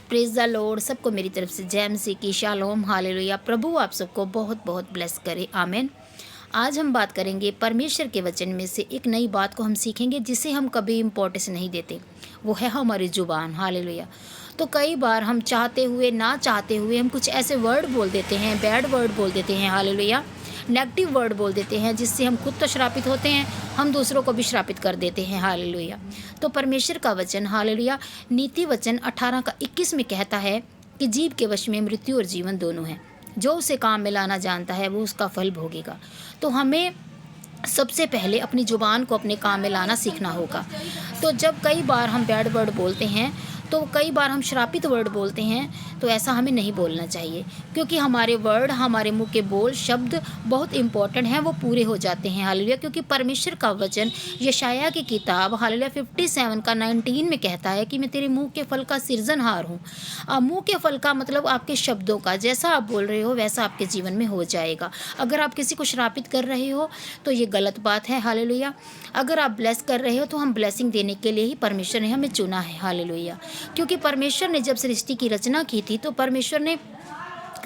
Praise the Lord. सबको मेरी तरफ से जय मसीह की, शालोम, हालेलुया। प्रभु आप सबको बहुत बहुत ब्लेस करे, आमीन। आज हम बात करेंगे परमेश्वर के वचन में से एक नई बात को हम सीखेंगे जिसे हम कभी इम्पोर्टेंस नहीं देते, वो है हमारी ज़ुबान, हालेलुया। तो कई बार हम चाहते हुए ना चाहते हुए हम कुछ ऐसे वर्ड बोल देते हैं, बैड वर्ड बोल देते हैं, हालेलुया, नेगेटिव वर्ड बोल देते हैं जिससे हम खुद तो श्रापित होते हैं, हम दूसरों को भी श्रापित कर देते हैं, हालेलुया। तो परमेश्वर का वचन, हालेलुया, नीति वचन 18 का 21 में कहता है कि जीव के वश में मृत्यु और जीवन दोनों हैं, जो उसे काम में लाना जानता है वो उसका फल भोगेगा। तो हमें सबसे पहले अपनी ज़ुबान को अपने काम में लाना सीखना होगा। तो जब कई बार हम बैड वर्ड बोलते हैं, तो कई बार हम श्रापित वर्ड बोलते हैं, तो ऐसा हमें नहीं बोलना चाहिए, क्योंकि हमारे वर्ड, हमारे मुंह के बोल, शब्द बहुत इंपॉर्टेंट हैं, वो पूरे हो जाते हैं, हालेलुया। क्योंकि परमेश्वर का वचन यशायाह की किताब, हालेलुया, 57 का 19 में कहता है कि मैं तेरे मुंह के फल का सिरजनहार हूँ। मुंह के फल का मतलब आपके शब्दों का, जैसा आप बोल रहे हो वैसा आपके जीवन में हो जाएगा। अगर आप किसी को श्रापित कर रहे हो तो ये गलत बात है, हालेलुया। अगर आप ब्लेस कर रहे हो तो हम ब्लेसिंग देने के लिए ही परमेश्वर ने हमें चुना है, हालेलुया। क्योंकि परमेश्वर ने जब सृष्टि की रचना की थी तो परमेश्वर ने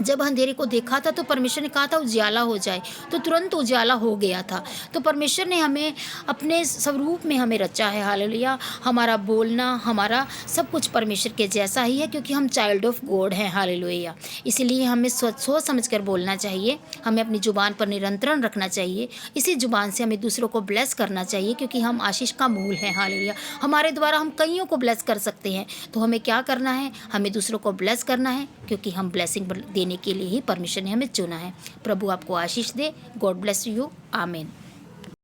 जब अंधेरे को देखा था तो परमेश्वर ने कहा था उजाला हो जाए, तो तुरंत उजाला हो गया था। तो परमेश्वर ने हमें अपने स्वरूप में हमें रचा है, हालेलुया। हमारा बोलना, हमारा सब कुछ परमेश्वर के जैसा ही है, क्योंकि हम चाइल्ड ऑफ गॉड हैं, हालेलुया। इसलिए हमें सोच समझ कर बोलना चाहिए, हमें अपनी ज़ुबान पर नियंत्रण रखना चाहिए। इसी ज़ुबान से हमें दूसरों को ब्लेस करना चाहिए, क्योंकि हम आशीष का मूल हैं, हालेलुया। हमारे द्वारा हम कईयों को ब्लेस कर सकते हैं। तो हमें क्या करना है? हमें दूसरों को ब्लेस करना है, क्योंकि हम ब्लेसिंग देने के लिए ही परमेश्वर ने हमें चुना है। प्रभु आपको आशीष दे। गॉड ब्लेस यू, आमीन।